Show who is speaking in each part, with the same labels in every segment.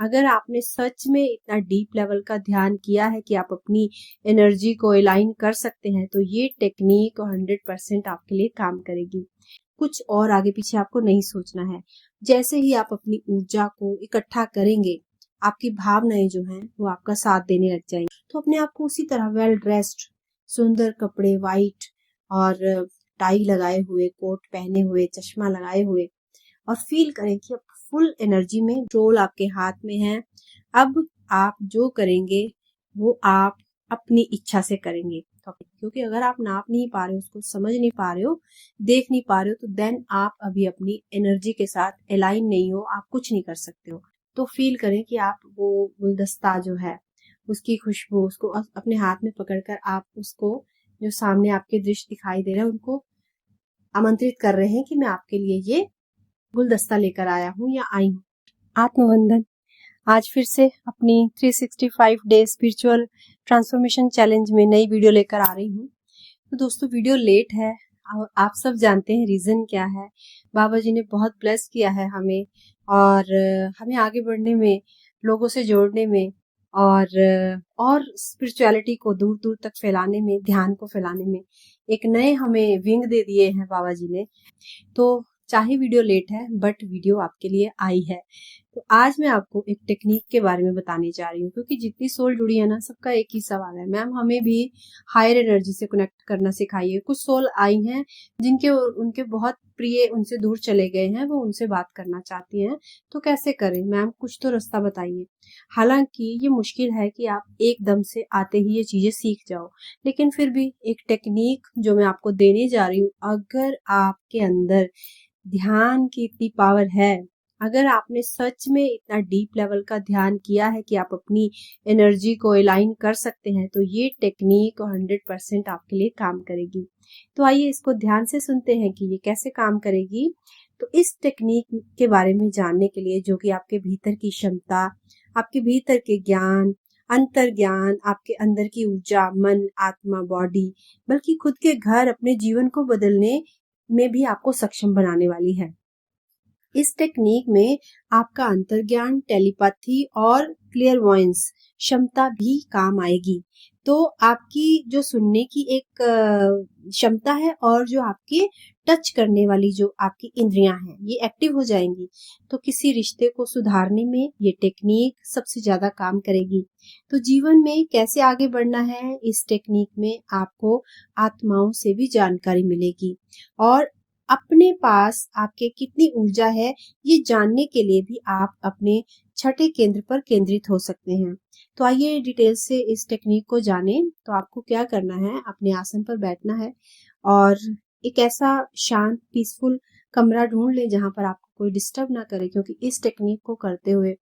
Speaker 1: अगर आपने सच में इतना डीप लेवल का ध्यान किया है कि आप अपनी एनर्जी को अलाइन कर सकते हैं, तो ये टेक्निक 100% आपके लिए काम करेगी। कुछ और आगे पीछे आपको नहीं सोचना है। जैसे ही आप अपनी ऊर्जा को इकट्ठा करेंगे, आपकी भावनाएं जो हैं वो आपका साथ देने लग जाएंगी। तो अपने आप को उसी तरह वेल ड्रेस्ड, सुंदर कपड़े, वाइट और टाई लगाए हुए, कोट पहने हुए, चश्मा लगाए हुए, और फील करें कि अब फुल एनर्जी में, कंट्रोल आपके हाथ में है। अब आप जो करेंगे वो आप अपनी इच्छा से करेंगे, क्योंकि अगर आप नाप नहीं पा रहे हो, उसको समझ नहीं पा रहे हो, देख नहीं पा रहे हो, तो देन आप अभी अपनी एनर्जी के साथ अलाइन नहीं हो, आप कुछ नहीं कर सकते हो। तो फील करें कि आप वो गुलदस्ता जो है, उसकी खुशबू, उसको अपने हाथ में पकड़कर आप उसको, जो सामने आपके दृश्य दिखाई दे रहे हैं, उनको आमंत्रित कर रहे हैं कि मैं आपके लिए ये गुलदस्ता लेकर आया हूँ या आई हूँ। आत्मवंदन। आज फिर से अपनी 365 डे स्पिरिचुअल ट्रांसफॉर्मेशन चैलेंज में नई वीडियो लेकर आ रही हूँ। तो दोस्तों, वीडियो लेट है और आप सब जानते हैं रीजन क्या है। बाबा जी ने बहुत ब्लेस किया है हमें, और हमें आगे बढ़ने में, लोगों से जोड़ने में, और स्पिरिचुअलिटी को दूर दूर तक फैलाने में, ध्यान को फैलाने में एक नए हमें विंग दे दिए हैं बाबा जी ने। तो चाहे वीडियो लेट है, बट वीडियो आपके लिए आई है। तो आज मैं आपको एक टेक्निक के बारे में बताने जा रही हूँ, क्योंकि जितनी सोल जुड़ी है ना, सबका एक ही सवाल है, मैम हमें भी हायर एनर्जी से कनेक्ट करना सिखाइए। कुछ सोल आई हैं जिनके उनके बहुत प्रिय उनसे दूर चले गए हैं, वो उनसे बात करना चाहती हैं, तो कैसे करें मैम, कुछ तो रास्ता बताइए। हालांकि ये मुश्किल है कि आप एकदम से आते ही ये चीजें सीख जाओ, लेकिन फिर भी एक टेक्निक जो मैं आपको देने जा रही हूँ, अगर आपके अंदर ध्यान की इतनी पावर है, अगर आपने सच में इतना डीप लेवल का ध्यान किया है कि आप अपनी एनर्जी को अलाइन कर सकते हैं, तो ये टेक्निक 100% आपके लिए काम करेगी। तो आइए इसको ध्यान से सुनते हैं कि ये कैसे काम करेगी। तो इस टेक्निक के बारे में जानने के लिए, जो कि आपके भीतर की क्षमता, आपके भीतर के ज्ञान, अंतर ज्ञान, आपके अंदर की ऊर्जा, मन, आत्मा, बॉडी, बल्कि खुद के घर, अपने जीवन को बदलने में भी आपको सक्षम बनाने वाली है। इस टेक्निक में आपका अंतर्ज्ञान, टेलीपैथी और क्लियरवॉयंस क्षमता भी काम आएगी। तो आपकी जो सुनने की एक क्षमता है, और जो आपके टच करने वाली जो आपकी इंद्रियां हैं, ये एक्टिव हो जाएंगी। तो किसी रिश्ते को सुधारने में ये टेक्निक सबसे ज्यादा काम करेगी। तो जीवन में कैसे आगे बढ़ना है, इस टेक्निक में आपको आत्माओं से भी जानकारी मिलेगी, और अपने पास आपके कितनी ऊर्जा है ये जानने के लिए भी आप अपने छठे केंद्र पर केंद्रित हो सकते हैं। तो आइए डिटेल से इस टेक्निक को जानें। तो आपको क्या करना है, अपने आसन पर बैठना है और एक ऐसा शांत पीसफुल कमरा ढूंढ लें जहां पर आपको कोई डिस्टर्ब ना करे, क्योंकि इस टेक्निक को करते हुए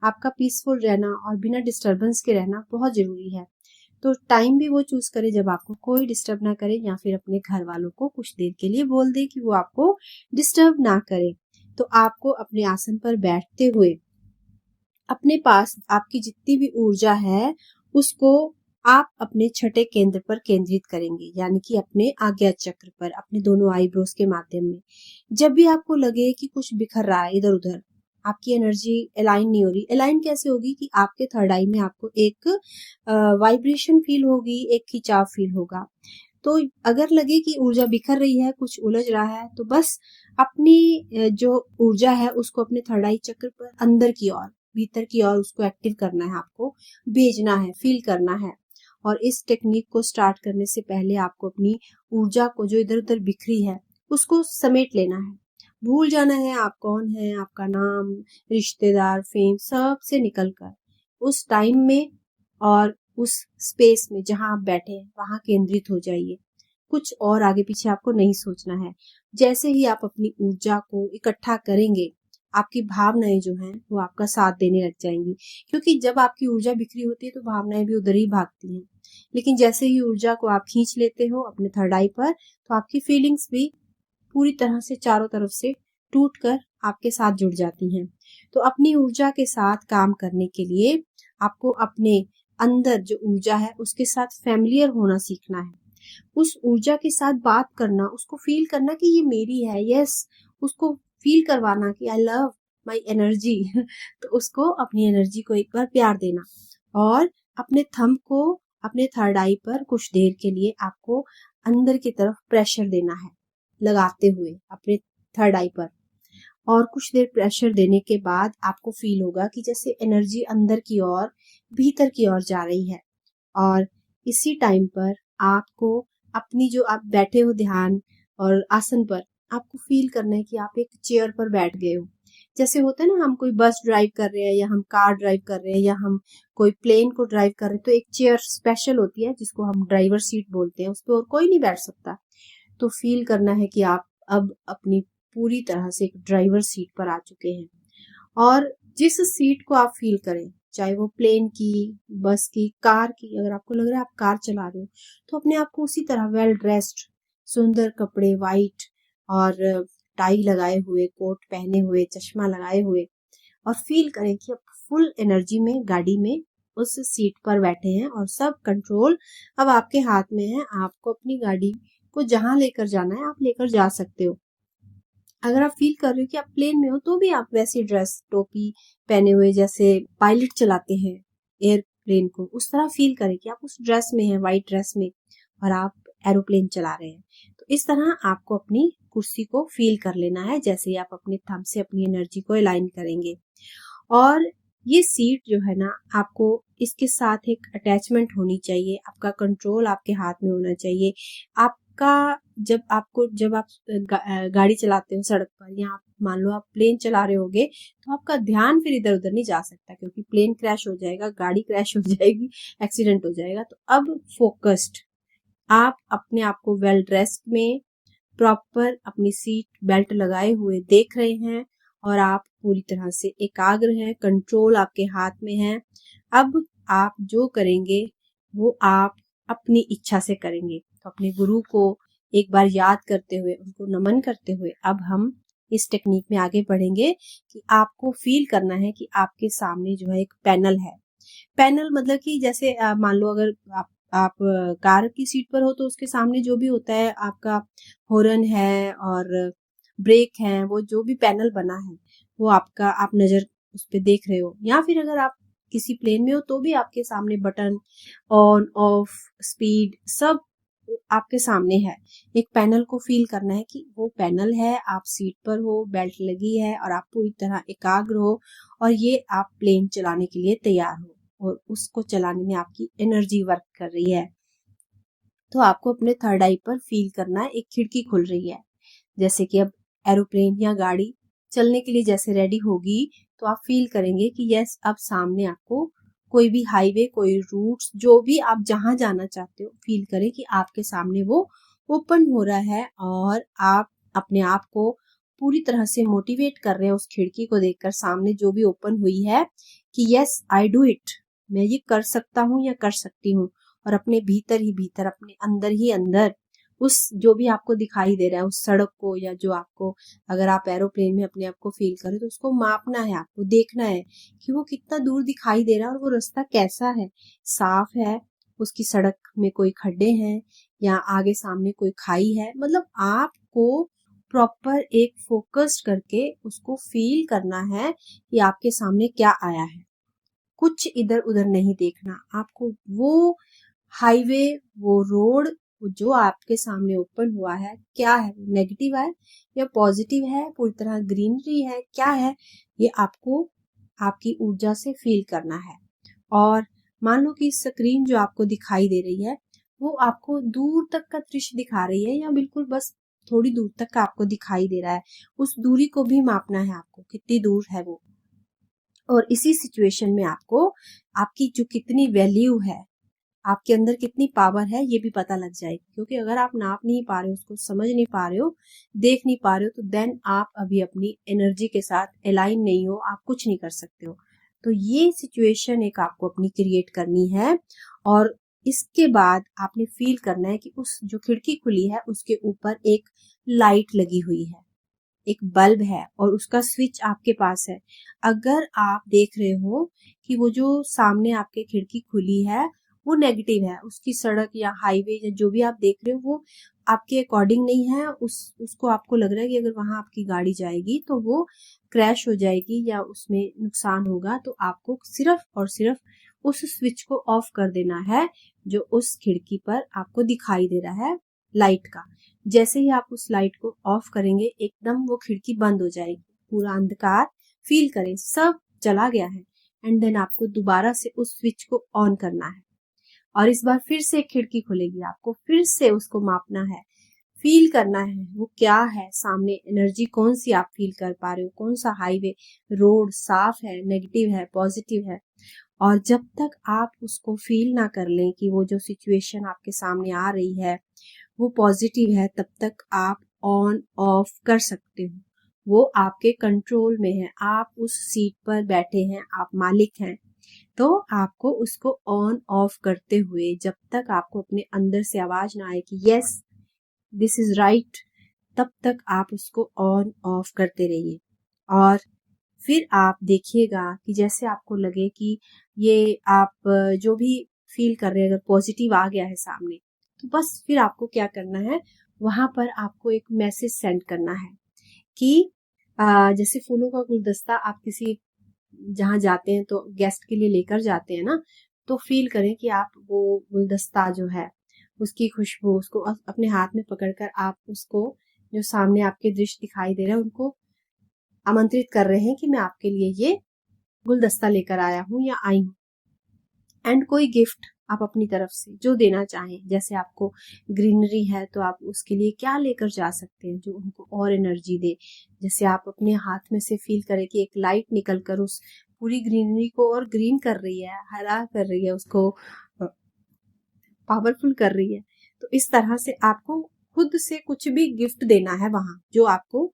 Speaker 1: आपका पीसफुल रहना और बिना डिस्टर्बेंस के रहना बहुत जरूरी है। तो टाइम भी वो चूज करे जब आपको कोई डिस्टर्ब ना करे, या फिर अपने घर वालों को कुछ देर के लिए बोल दे कि वो आपको डिस्टर्ब ना करे। तो आपको अपने आसन पर बैठते हुए अपने पास आपकी जितनी भी ऊर्जा है उसको आप अपने छठे केंद्र पर केंद्रित करेंगे, यानी कि अपने आज्ञा चक्र पर, अपने दोनों आईब्रोज के माध्यम में। जब भी आपको लगे कि कुछ बिखर रहा है इधर उधर, आपकी एनर्जी अलाइन नहीं हो रही, अलाइन कैसे होगी कि आपके थर्ड आई में आपको एक वाइब्रेशन फील होगी, एक खिंचाव फील होगा। तो अगर लगे कि ऊर्जा बिखर रही है, कुछ उलझ रहा है, तो बस अपनी जो ऊर्जा है उसको अपने थर्ड आई चक्र पर अंदर की ओर, भीतर की ओर उसको एक्टिव करना है, आपको भेजना है, फील करना है। और इस टेक्निक को स्टार्ट करने से पहले आपको अपनी ऊर्जा को जो इधर उधर बिखरी है उसको समेट लेना है। भूल जाना है आप कौन है, आपका नाम, रिश्तेदार, फेम, सब से निकलकर उस टाइम में और उस स्पेस में जहां आप बैठे हैं वहां केंद्रित हो जाइए। कुछ और आगे पीछे आपको नहीं सोचना है। जैसे ही आप अपनी ऊर्जा को इकट्ठा करेंगे, आपकी भावनाएं जो हैं वो आपका साथ देने लग जाएंगी, क्योंकि जब आपकी ऊर्जा बिखरी होती है तो भावनाएं भी उधर ही भागती हैं। लेकिन जैसे ही ऊर्जा को आप खींच लेते हो अपने थर्ड आई पर, तो आपकी फीलिंग्स भी पूरी तरह से चारों तरफ से टूटकर आपके साथ जुड़ जाती हैं। तो अपनी ऊर्जा के साथ काम करने के लिए आपको अपने अंदर जो ऊर्जा है उसके साथ फैमिलियर होना सीखना है। उस ऊर्जा के साथ बात करना, उसको फील करना कि ये मेरी है, यस, उसको फील करवाना कि आई लव माई एनर्जी तो उसको, अपनी एनर्जी को एक बार प्यार देना, और अपने थंब को अपने थर्ड आई पर कुछ देर के लिए आपको अंदर की तरफ प्रेशर देना है, लगाते हुए अपने थर्ड आई पर। और कुछ देर प्रेशर देने के बाद आपको फील होगा कि जैसे एनर्जी अंदर की ओर, भीतर की ओर जा रही है। और इसी टाइम पर आपको अपनी, जो आप बैठे हो ध्यान और आसन पर, आपको फील करना है कि आप एक चेयर पर बैठ गए हो। जैसे होता है ना, हम कोई बस ड्राइव कर रहे हैं, या हम कार ड्राइव कर रहे हैं, या हम कोई प्लेन को ड्राइव कर रहे हैं, तो एक चेयर स्पेशल होती है जिसको हम ड्राइवर सीट बोलते हैं, उस पर और कोई नहीं बैठ सकता। तो फील करना है कि आप अब अपनी पूरी तरह से एक ड्राइवर सीट पर आ चुके हैं। और जिस सीट को आप फील करें, चाहे वो प्लेन की, बस की, कार की, अगर आपको लग रहा है आप कार चला रहे हो, तो अपने आप को उसी तरह वेल ड्रेस्ड, सुंदर कपड़े, वाइट और टाई लगाए हुए, कोट पहने हुए, चश्मा लगाए हुए, और फील करें कि आप फुल एनर्जी में गाड़ी में उस सीट पर बैठे हैं और सब कंट्रोल अब आपके हाथ में है। आपको अपनी गाड़ी को जहां लेकर जाना है आप लेकर जा सकते हो। अगर आप फील कर रहे हो कि आप प्लेन में हो, तो भी आप वैसी ड्रेस, टोपी पहने हुए जैसे पायलट चलाते हैं एयरप्लेन को, उस तरह फील करें कि आप उस ड्रेस में हैं, वाइट ड्रेस में, और आप एरोप्लेन चला रहे हैं। तो इस तरह आपको अपनी कुर्सी को फील कर लेना है, जैसे ही आप अपने थंब से अपनी एनर्जी को अलाइन करेंगे। और ये सीट जो है ना, आपको इसके साथ एक अटैचमेंट होनी चाहिए, आपका कंट्रोल आपके हाथ में होना चाहिए। आपका जब आप गाड़ी चलाते हो सड़क पर, या आप मान लो आप प्लेन चला रहे होगे, तो आपका ध्यान फिर इधर उधर नहीं जा सकता, क्योंकि प्लेन क्रैश हो जाएगा, गाड़ी क्रैश हो जाएगी, एक्सीडेंट हो जाएगा। तो अब फोकस्ड आप अपने आप को वेल ड्रेस्ड में, प्रॉपर अपनी सीट बेल्ट लगाए हुए देख रहे हैं, और आप पूरी तरह से एकाग्र हैं, कंट्रोल आपके हाथ में है। अब आप जो करेंगे वो आप अपनी इच्छा से करेंगे। तो अपने गुरु को एक बार याद करते हुए, उनको नमन करते हुए, अब हम इस टेक्निक में आगे बढ़ेंगे कि आपको फील करना है कि आपके सामने जो है एक पैनल है। पैनल मतलब कि जैसे मान लो अगर आप कार की सीट पर हो, तो उसके सामने जो भी होता है, आपका हॉर्न है और ब्रेक है, वो जो भी पैनल बना है वो आपका, आप नजर उस पे देख रहे हो। या फिर अगर आप किसी प्लेन में हो, तो भी आपके सामने बटन, ऑन ऑफ, स्पीड, सब आपके सामने है। एक पैनल को फील करना है कि वो पैनल है, आप सीट पर हो, बेल्ट लगी है, और आप पूरी तरह एकाग्र हो, और ये आप प्लेन चलाने के लिए तैयार हो, और उसको चलाने में आपकी एनर्जी वर्क कर रही है। तो आपको अपने थर्ड आई पर फील करना है, एक खिड़की खुल रही है। जैसे कि अब एरोप्लेन या गाड़ी चलने के लिए जैसे रेडी होगी, तो आप फील करेंगे कि यस, अब सामने आपको कोई भी हाईवे, कोई रूट्स, जो भी आप जहां जाना चाहते हो, फील करें कि आपके सामने वो ओपन हो रहा है, और आप अपने आप को पूरी तरह से मोटिवेट कर रहे हैं उस खिड़की को देखकर, सामने जो भी ओपन हुई है, कि यस आई डू इट, मैं ये कर सकता हूँ या कर सकती हूँ। और अपने भीतर ही भीतर, अपने अंदर ही अंदर, उस जो भी आपको दिखाई दे रहा है उस सड़क को, या जो आपको, अगर आप एरोप्लेन में अपने आप को फील करें, तो उसको मापना है, आपको देखना है कि वो कितना दूर दिखाई दे रहा है, और वो रास्ता कैसा है, साफ है, उसकी सड़क में कोई खड्डे हैं, या आगे सामने कोई खाई है। मतलब आपको प्रॉपर एक फोकस्ड करके उसको फील करना है कि आपके सामने क्या आया है। कुछ इधर उधर नहीं देखना, आपको वो हाईवे, वो रोड, जो आपके सामने ओपन हुआ है, क्या है, नेगेटिव है या पॉजिटिव है, पूरी तरह ग्रीनरी है, क्या है, ये आपको आपकी ऊर्जा से फील करना है। और मान लो कि स्क्रीन जो आपको दिखाई दे रही है, वो आपको दूर तक का दृश्य दिखा रही है, या बिल्कुल बस थोड़ी दूर तक का आपको दिखाई दे रहा है। उस दूरी को भी मापना है आपको, कितनी दूर है वो। और इसी सिचुएशन में आपको आपकी जो कितनी वैल्यू है, आपके अंदर कितनी पावर है, ये भी पता लग जाएगी। क्योंकि अगर आप नाप नहीं पा रहे हो, उसको समझ नहीं पा रहे हो, देख नहीं पा रहे हो, तो देन आप अभी अपनी एनर्जी के साथ अलाइन नहीं हो, आप कुछ नहीं कर सकते हो। तो ये सिचुएशन एक आपको अपनी क्रिएट करनी है। और इसके बाद आपने फील करना है कि उस जो खिड़की खुली है उसके ऊपर एक लाइट लगी हुई है, एक बल्ब है, और उसका स्विच आपके पास है। अगर आप देख रहे हो कि वो जो सामने आपके खिड़की खुली है वो नेगेटिव है, उसकी सड़क या हाईवे या जो भी आप देख रहे हो वो आपके अकॉर्डिंग नहीं है, उसको आपको लग रहा है कि अगर वहां आपकी गाड़ी जाएगी तो वो क्रैश हो जाएगी या उसमें नुकसान होगा, तो आपको सिर्फ और सिर्फ उस स्विच को ऑफ कर देना है जो उस खिड़की पर आपको दिखाई दे रहा है लाइट का। जैसे ही आप उस लाइट को ऑफ करेंगे एकदम वो खिड़की बंद हो जाएगी, पूरा अंधकार फील करें सब चला गया है, एंड देन आपको दोबारा से उस स्विच को ऑन करना है और इस बार फिर से खिड़की खुलेगी, आपको फिर से उसको मापना है, फील करना है वो क्या है सामने, एनर्जी कौन सी आप फील कर पा रहे हो, कौन सा हाईवे रोड साफ है, नेगेटिव है, पॉजिटिव है। और जब तक आप उसको फील ना कर लें कि वो जो सिचुएशन आपके सामने आ रही है वो पॉजिटिव है, तब तक आप ऑन ऑफ कर सकते हो। वो आपके कंट्रोल में है, आप उस सीट पर बैठे हैं, आप मालिक हैं, तो आपको उसको ऑन ऑफ करते हुए जब तक आपको अपने अंदर से आवाज ना आए कि यस दिस इज राइट, तब तक आप उसको ऑन ऑफ करते रहिए। और फिर आप देखिएगा कि जैसे आपको लगे कि ये आप जो भी फील कर रहे हैं अगर पॉजिटिव आ गया है सामने, तो बस फिर आपको क्या करना है, वहां पर आपको एक मैसेज सेंड करना है कि जैसे फूलों का गुलदस्ता आप किसी जहाँ जाते हैं तो गेस्ट के लिए लेकर जाते हैं ना, तो फील करें कि आप वो गुलदस्ता जो है उसकी खुशबू उसको अपने हाथ में पकड़कर आप उसको जो सामने आपके दृश्य दिखाई दे रहे हैं उनको आमंत्रित कर रहे हैं कि मैं आपके लिए ये गुलदस्ता लेकर आया हूँ या आई हूँ। एंड कोई गिफ्ट आप अपनी तरफ से जो देना चाहें, जैसे आपको ग्रीनरी है तो आप उसके लिए क्या लेकर जा सकते हैं जो उनको और एनर्जी दे। जैसे आप अपने हाथ में से फील करें कि एक लाइट निकल कर उस पूरी ग्रीनरी को और ग्रीन कर रही है, हरा कर रही है, उसको पावरफुल कर रही है। तो इस तरह से आपको खुद से कुछ भी गिफ्ट देना है वहां जो आपको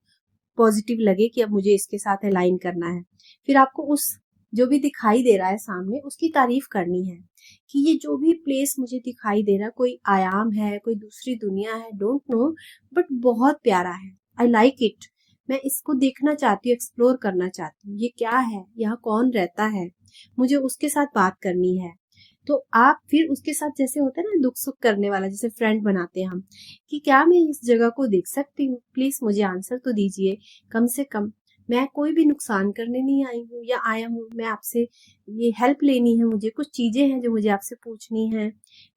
Speaker 1: पॉजिटिव लगे कि अब मुझे इसके साथ अलाइन करना है। फिर आपको उस जो भी दिखाई दे रहा है सामने उसकी तारीफ करनी है कि ये जो भी प्लेस मुझे दिखाई दे रहा है, कोई आयाम है, कोई दूसरी दुनिया है, डोंट नो, बट बहुत प्यारा है, आई लाइक इट, मैं इसको देखना चाहती हूँ, एक्सप्लोर करना चाहती हूँ, ये क्या है, यहाँ कौन रहता है, मुझे उसके साथ बात करनी है। तो आप फिर उसके साथ जैसे होता है ना दुख सुख करने वाला, जैसे फ्रेंड बनाते हैं हम कि क्या मैं इस जगह को देख सकती हूँ, प्लीज मुझे आंसर तो दीजिए, कम से कम मैं कोई भी नुकसान करने नहीं आई हूँ या आया हूँ, मैं आपसे ये हेल्प लेनी है, मुझे कुछ चीजें हैं जो मुझे आपसे पूछनी है,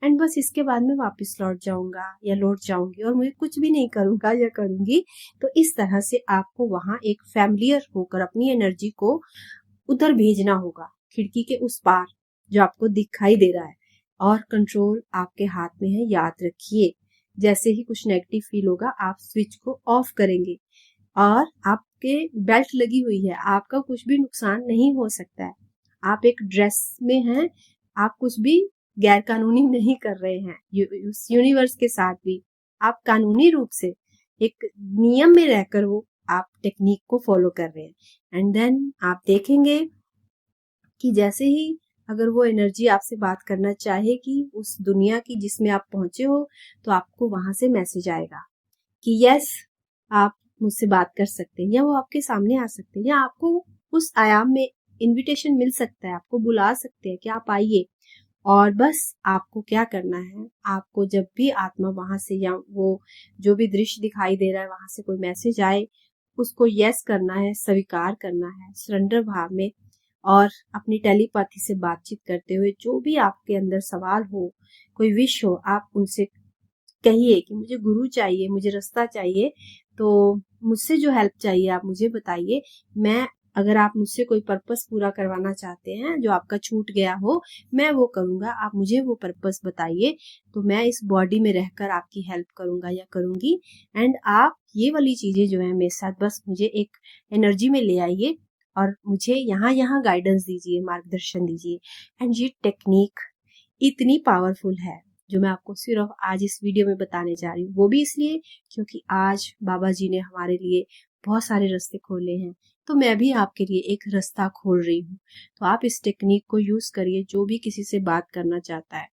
Speaker 1: एंड बस इसके बाद मैं वापस लौट जाऊंगा या लौट जाऊंगी और मुझे कुछ भी नहीं करूंगा या करूंगी। तो इस तरह से आपको वहां एक फैमिलियर होकर अपनी एनर्जी को उधर भेजना होगा, खिड़की के उस पार जो आपको दिखाई दे रहा है, और कंट्रोल आपके हाथ में है, याद रखिए। जैसे ही कुछ नेगेटिव फील होगा आप स्विच को ऑफ करेंगे और आपके बेल्ट लगी हुई है, आपका कुछ भी नुकसान नहीं हो सकता है, आप एक ड्रेस में हैं, आप कुछ भी गैर कानूनी नहीं कर रहे हैं, यूनिवर्स के साथ भी आप कानूनी रूप से एक नियम में रहकर वो आप टेक्निक को फॉलो कर रहे हैं। एंड देन आप देखेंगे कि जैसे ही अगर वो एनर्जी आपसे बात करना चाहे कि उस दुनिया की जिसमें आप पहुंचे हो, तो आपको वहां से मैसेज आएगा कि यस आप मुझसे बात कर सकते हैं, या वो आपके सामने आ सकते हैं, या आपको उस आयाम में इनविटेशन मिल सकता है, आपको बुला सकते हैं कि आप आइए। और बस आपको क्या करना है, आपको जब भी आत्मा वहां से या वो जो भी दृश्य दिखाई दे रहा है वहां से कोई मैसेज आए, उसको यस करना है, स्वीकार करना है सरेंडर भाव में, और अपनी टेलीपैथी से बातचीत करते हुए जो भी आपके अंदर सवाल हो, कोई विश हो, आप उनसे कहिए कि मुझे गुरु चाहिए, मुझे रास्ता चाहिए, तो मुझसे जो हेल्प चाहिए आप मुझे बताइए। मैं अगर आप मुझसे कोई पर्पस पूरा करवाना चाहते हैं जो आपका छूट गया हो, मैं वो करूंगा, आप मुझे वो पर्पस बताइए, तो मैं इस बॉडी में रहकर आपकी हेल्प करूंगा या करूंगी। एंड आप ये वाली चीजें जो है मेरे साथ बस मुझे एक एनर्जी में ले आइए और मुझे यहाँ यहाँ गाइडेंस दीजिए, मार्गदर्शन दीजिए। एंड ये टेक्निक इतनी पावरफुल है जो मैं आपको सिर्फ आज इस वीडियो में बताने जा रही हूँ, वो भी इसलिए क्योंकि आज बाबा जी ने हमारे लिए बहुत सारे रास्ते खोले हैं, तो मैं भी आपके लिए एक रास्ता खोल रही हूँ। तो आप इस टेक्निक को यूज करिए, जो भी किसी से बात करना चाहता है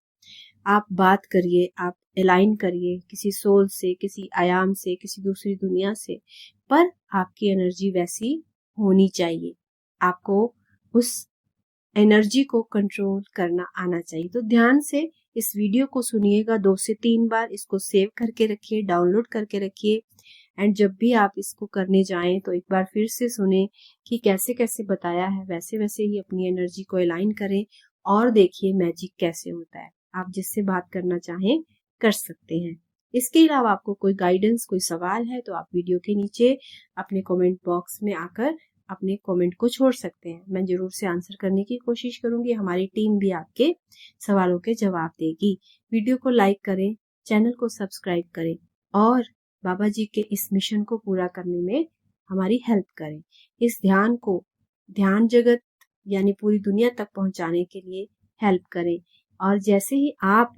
Speaker 1: आप बात करिए, आप अलाइन करिए किसी सोल से, किसी आयाम से, किसी दूसरी दुनिया से, पर आपकी एनर्जी वैसी होनी चाहिए, आपको उस एनर्जी को कंट्रोल करना आना चाहिए। तो ध्यान से इस वीडियो को सुनिएगा 2 से 3 बार, इसको सेव करके रखिए, डाउनलोड करके रखिए, एंड जब भी आप इसको करने जाएं तो एक बार फिर से सुने कि कैसे कैसे बताया है, वैसे वैसे ही अपनी एनर्जी को अलाइन करें और देखिए मैजिक कैसे होता है। आप जिससे बात करना चाहें कर सकते हैं। इसके अलावा आपको कोई गाइडेंस, कोई सवाल है तो आप वीडियो के नीचे अपने कमेंट बॉक्स में आकर अपने कमेंट को छोड़ सकते हैं। मैं जरूर से आंसर करने की कोशिश करूंगी। हमारी टीम भी आपके सवालों के जवाब देगी। वीडियो को लाइक करें, चैनल को सब्सक्राइब करें और बाबा जी के इस मिशन को पूरा करने में हमारी हेल्प करें। इस ध्यान को ध्यान जगत यानी पूरी दुनिया तक पहुंचाने के लिए हेल्प करें। और जैसे ही आप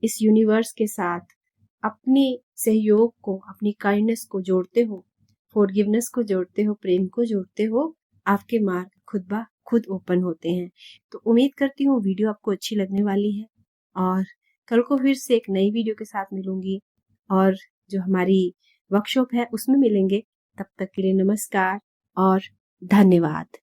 Speaker 1: इस यूनिवर्स के साथ अपने सहयोग को, अपनी काइंडनेस को जोड़ते हो, फॉरगिवनेस को जोड़ते हो, प्रेम को जोड़ते हो, आपके मार्ग खुद ब खुद ओपन होते हैं। तो उम्मीद करती हूँ वीडियो आपको अच्छी लगने वाली है और कल को फिर से एक नई वीडियो के साथ मिलूंगी और जो हमारी वर्कशॉप है उसमें मिलेंगे। तब तक के लिए नमस्कार और धन्यवाद।